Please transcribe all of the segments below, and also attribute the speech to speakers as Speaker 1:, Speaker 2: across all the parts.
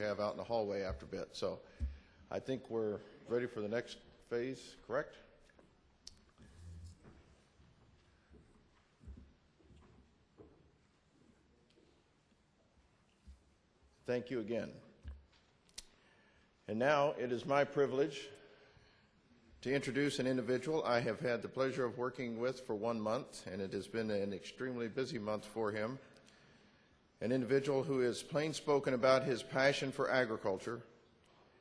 Speaker 1: have out in the hallway after a bit. So I think we're ready for the next phase, correct? Thank you again. And now it is my privilege to introduce an individual I have had the pleasure of working with for 1 month, and it has been an extremely busy month for him. An individual who is plain spoken about his passion for agriculture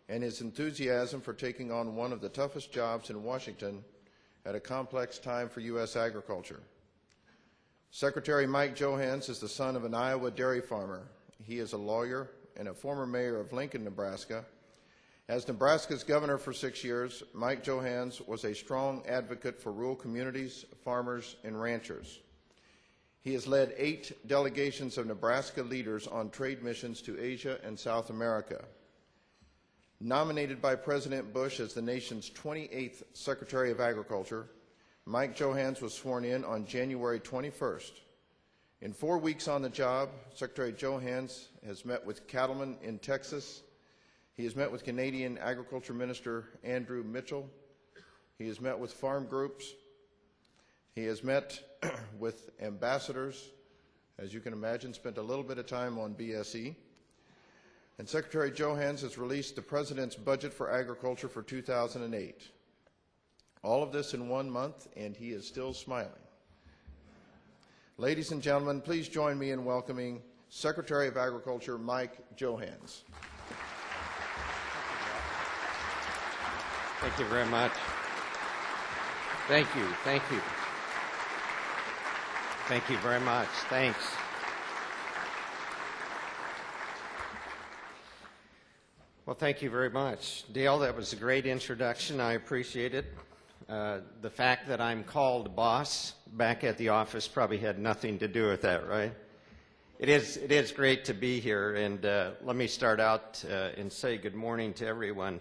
Speaker 1: and his enthusiasm for taking on one of the toughest jobs in Washington at a complex time for U.S. agriculture. Secretary Mike Johanns is the son of an Iowa dairy farmer. He is a lawyer and a former mayor of Lincoln, Nebraska. As Nebraska's governor for 6 years, Mike Johanns was a strong advocate for rural communities, farmers, and ranchers. He has led 8 delegations of Nebraska leaders on trade missions to Asia and South America. Nominated by President Bush as the nation's 28th Secretary of Agriculture, Mike Johanns was sworn in on January 21st. In 4 weeks on the job, Secretary Johanns has met with cattlemen in Texas. He has met with Canadian Agriculture Minister Andrew Mitchell. He has met with farm groups. He has met with ambassadors, as you can imagine, spent a little bit of time on BSE. And Secretary Johanns has released the President's budget for agriculture for 2008. All of this in 1 month, and he is still smiling. Ladies and gentlemen, please join me in welcoming Secretary of Agriculture Mike Johanns.
Speaker 2: Thank you very much. Thank you. Thank you. Thank you very much. Thanks. Well, thank you very much. Dale, that was a great introduction. I appreciate it. The fact that I'm called boss back at the office probably had nothing to do with that, right? It is great to be here, and let me start out and say good morning to everyone.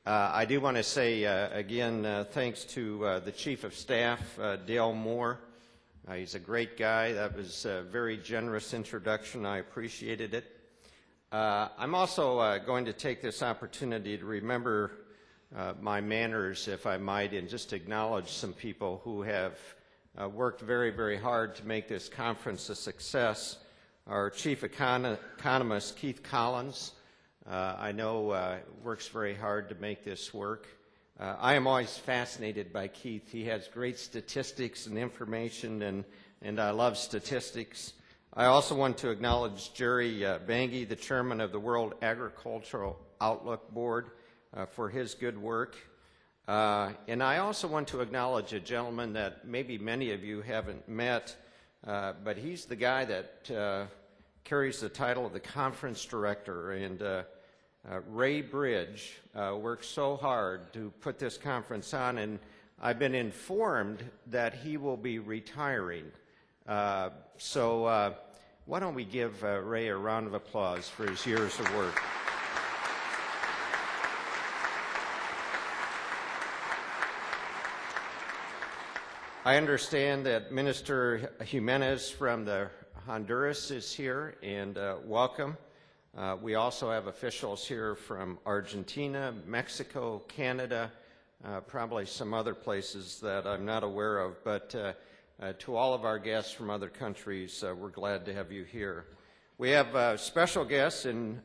Speaker 2: I do want to say, again, thanks to the Chief of Staff, Dale Moore. He's a great guy. That was a very generous introduction. I appreciated it. I'm also going to take this opportunity to remember my manners, if I might, and just acknowledge some people who have worked very, very hard to make this conference a success. Our Chief Economist, Keith Collins, I know works very hard to make this work. I am always fascinated by Keith. He has great statistics and information, and I love statistics. I also want to acknowledge Jerry Bangy, the chairman of the World Agricultural Outlook Board, for his good work. And I also want to acknowledge a gentleman that maybe many of you haven't met, but he's the guy that carries the title of the conference director, and Ray Bridge worked so hard to put this conference on, and I've been informed that he will be retiring. So why don't we give Ray a round of applause for his years of work. I understand that Minister Jimenez from Honduras is here, and welcome. We also have officials here from Argentina, Mexico, Canada, probably some other places that I'm not aware of, but to all of our guests from other countries, we're glad to have you here. We have special guests in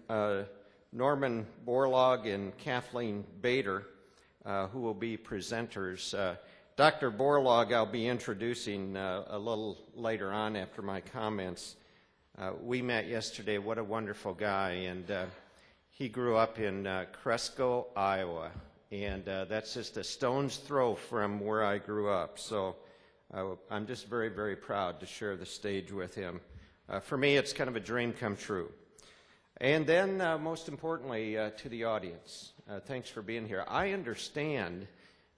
Speaker 2: Norman Borlaug and Kathleen Bader, who will be presenters. Dr. Borlaug I'll be introducing a little later on after my comments. We met yesterday. What a wonderful guy, and he grew up in Cresco, Iowa, and that's just a stone's throw from where I grew up. So I'm just very, very proud to share the stage with him. For me, it's kind of a dream come true. And then, most importantly, to the audience, thanks for being here. I understand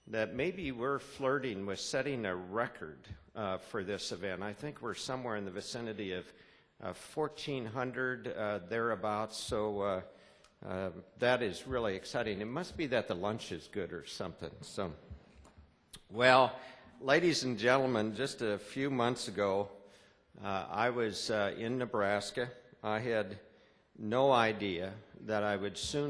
Speaker 2: that maybe we're flirting with setting a record for this event. I think we're somewhere in the vicinity of 1,400 thereabouts, so that is really exciting. It must be that the lunch is good or something. So, well, ladies and gentlemen, just a few months ago, I was in Nebraska. I had no idea that I would soon